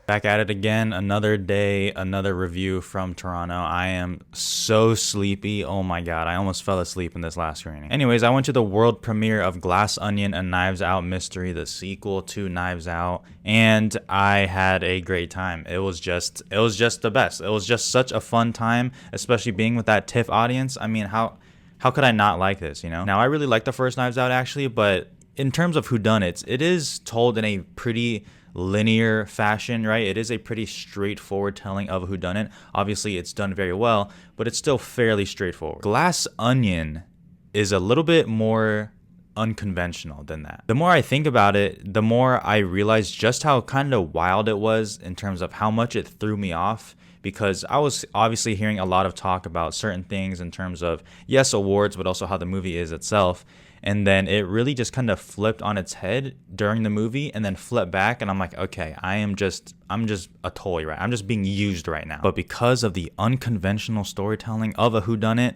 Back at it again, another day, another review from Toronto. I am so sleepy. Oh my god, I almost fell asleep in this last screening. Anyways, I went to the world premiere of Glass Onion, a Knives Out mystery, the sequel to Knives Out, and I had a great time. It was just the best. It was just such a fun time, especially being with that TIFF audience. I mean, how could I not like this, you know? Now, I really like the first Knives Out actually, but in terms of whodunits, it is told in a pretty linear fashion, right? It is a pretty straightforward telling of a whodunit. Obviously, it's done very well, but it's still fairly straightforward. Glass Onion is a little bit more unconventional than that. The more I think about it, the more I realize just how kind of wild it was in terms of how much it threw me off, because I was obviously hearing a lot of talk about certain things in terms of, yes, awards, but also how the movie is itself. And then it really just kind of flipped on its head during the movie and then flipped back. And I'm like, okay, I'm just a toy, right? I'm just being used right now. But because of the unconventional storytelling of a whodunit,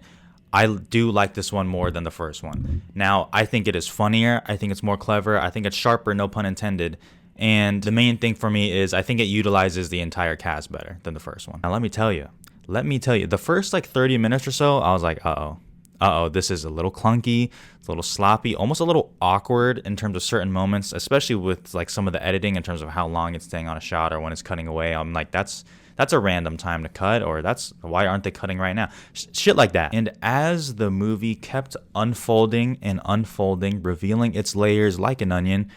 I do like this one more than the first one. Now, I think it is funnier. I think it's more clever. I think it's sharper, no pun intended. And the main thing for me is I think it utilizes the entire cast better than the first one. Now, let me tell you, the first like 30 minutes or so, I was like, uh-oh, this is a little clunky, it's a little sloppy, almost a little awkward in terms of certain moments, especially with like some of the editing in terms of how long it's staying on a shot or when it's cutting away. I'm like, that's a random time to cut, or why aren't they cutting right now? Shit like that. And as the movie kept unfolding and unfolding, revealing its layers like an onion,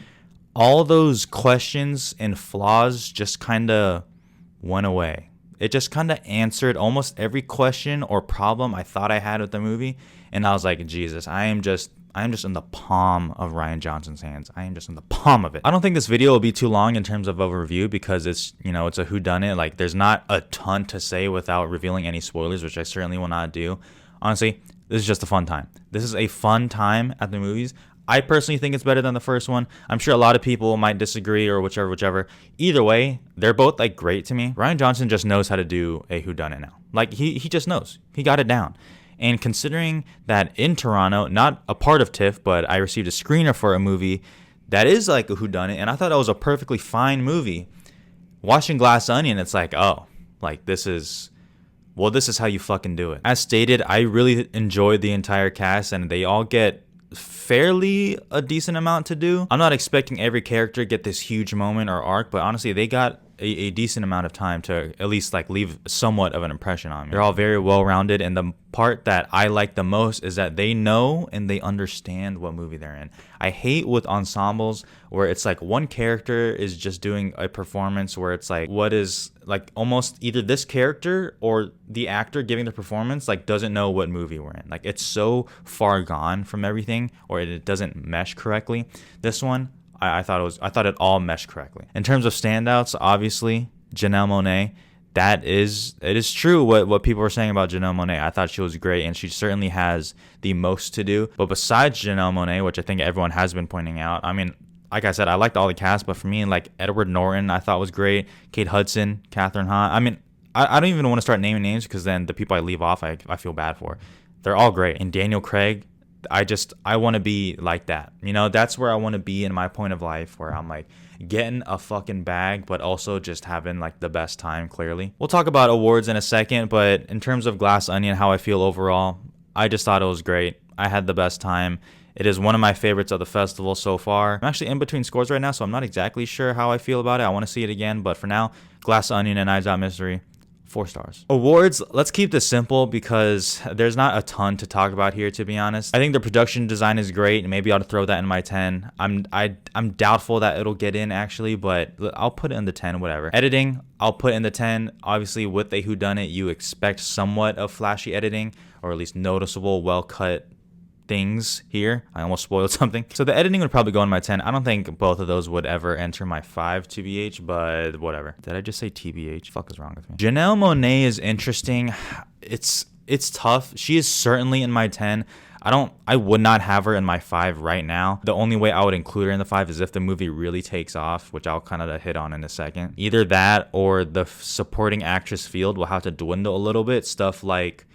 all those questions and flaws just kind of went away. It just kind of answered almost every question or problem I thought I had with the movie. And I was like, Jesus, I am just in the palm of Rian Johnson's hands. I am just in the palm of it. I don't think this video will be too long in terms of a review because it's a whodunit. Like, there's not a ton to say without revealing any spoilers, which I certainly will not do. Honestly, this is just a fun time. This is a fun time at the movies. I personally think it's better than the first one. I'm sure a lot of people might disagree or whichever. Either way, they're both like great to me. Rian Johnson just knows how to do a whodunit now. Like, he just knows. He got it down. And considering that in Toronto, not a part of TIFF, but I received a screener for a movie that is like a whodunit, and I thought that was a perfectly fine movie. Watching Glass Onion, it's like, oh, like this is how you fucking do it. As stated, I really enjoyed the entire cast, and they all get fairly a decent amount to do. I'm not expecting every character to get this huge moment or arc, but honestly, they got a decent amount of time to at least like leave somewhat of an impression on me. They're all very well rounded, and the part that I like the most is that they know and they understand what movie they're in. I hate with ensembles where it's like one character is just doing a performance where it's like, what is like almost either this character or the actor giving the performance like doesn't know what movie we're in. Like, it's so far gone from everything, or it doesn't mesh correctly. This one, I thought it all meshed correctly. In terms of standouts, obviously Janelle Monáe. It is true what people were saying about Janelle Monáe. I thought she was great, and she certainly has the most to do. But besides Janelle Monáe, which I think everyone has been pointing out, I mean, like I said, I liked all the cast, but for me, like Edward Norton, I thought was great. Kate Hudson, Catherine Hahn. I mean, I don't even want to start naming names because then the people I leave off, I feel bad for. They're all great. And Daniel Craig, I want to be like that. You know, that's where I want to be in my point of life, where I'm like getting a fucking bag, but also just having like the best time, clearly. We'll talk about awards in a second, but in terms of Glass Onion, how I feel overall, I just thought it was great. I had the best time. It is one of my favorites of the festival so far. I'm actually in between scores right now, so I'm not exactly sure how I feel about it. I want to see it again, but for now, Glass Onion and Knives Out Mystery, 4 stars. Awards, let's keep this simple because there's not a ton to talk about here, to be honest. I think the production design is great, and maybe I'll throw that in my 10. I'm doubtful that it'll get in actually, but I'll put it in the 10, whatever. Editing, I'll put in the 10. Obviously, with a whodunit, you expect somewhat of flashy editing, or at least noticeable, well-cut things here. I almost spoiled something. So the editing would probably go in my 10. I don't think both of those would ever enter my 5 TBH, but whatever. Did I just say TBH? Fuck is wrong with me? Janelle Monáe is interesting. It's tough. She is certainly in my 10. I would not have her in my 5 right now. The only way I would include her in the 5 is if the movie really takes off, which I'll kind of hit on in a second. Either that or the supporting actress field will have to dwindle a little bit. Stuff like,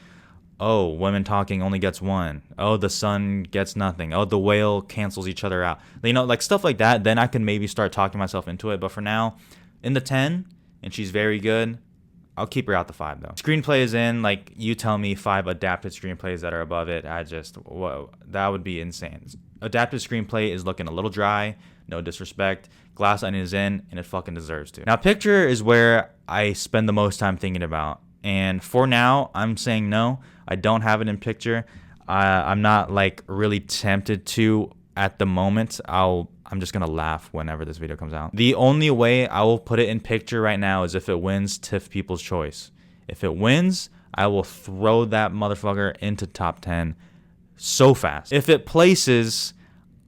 oh, women talking only gets one. Oh, the sun gets nothing. Oh, the whale cancels each other out. You know, like stuff like that. Then I can maybe start talking myself into it. But for now, in the 10, and she's very good, I'll keep her out the 5 though. Screenplay is in. Like, you tell me 5 adapted screenplays that are above it. Whoa, that would be insane. Adapted screenplay is looking a little dry. No disrespect. Glass Onion is in, and it fucking deserves to. Now, picture is where I spend the most time thinking about. And for now, I'm saying no. I don't have it in picture. I'm not like really tempted to at the moment. I'm just gonna laugh whenever this video comes out. The only way I will put it in picture right now is if it wins TIFF People's Choice. If it wins, I will throw that motherfucker into top 10 so fast. If it places,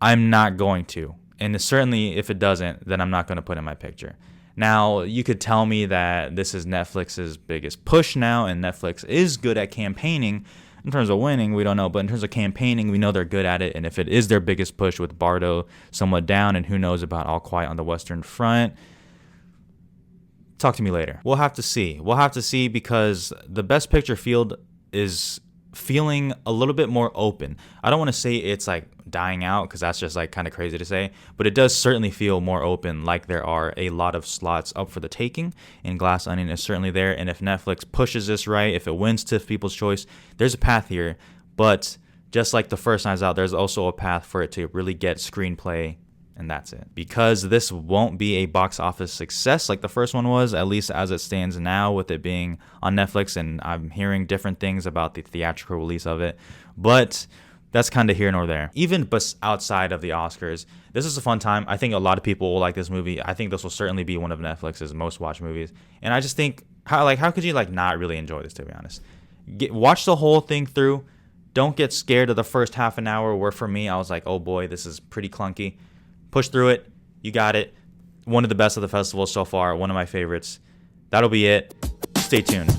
I'm not going to. And certainly if it doesn't, then I'm not gonna put it in my picture. Now, you could tell me that this is Netflix's biggest push now, and Netflix is good at campaigning. In terms of winning, we don't know, but in terms of campaigning, we know they're good at it. And if it is their biggest push with Bardo somewhat down, and who knows about All Quiet on the Western Front, talk to me later. We'll have to see. We'll have to see, because the Best Picture field is feeling a little bit more open. I don't want to say it's like dying out, because that's just like kind of crazy to say, but it does certainly feel more open, like there are a lot of slots up for the taking, and Glass Onion is certainly there. And if Netflix pushes this right, if it wins TIFF People's Choice, there's a path here. But just like the first Knives Out, there's also a path for it to really get screenplay, and that's it. Because this won't be a box office success like the first one was, at least as it stands now, with it being on Netflix, and I'm hearing different things about the theatrical release of it, but that's kind of here nor there. Even outside of the Oscars, this is a fun time. I think a lot of people will like this movie. I think this will certainly be one of Netflix's most watched movies, and I just think, how could you like not really enjoy this, to be honest? Watch the whole thing through. Don't get scared of the first half an hour, where for me, I was like, oh boy, this is pretty clunky. Push through it. You got it. One of the best of the festival so far. One of my favorites. That'll be it. Stay tuned.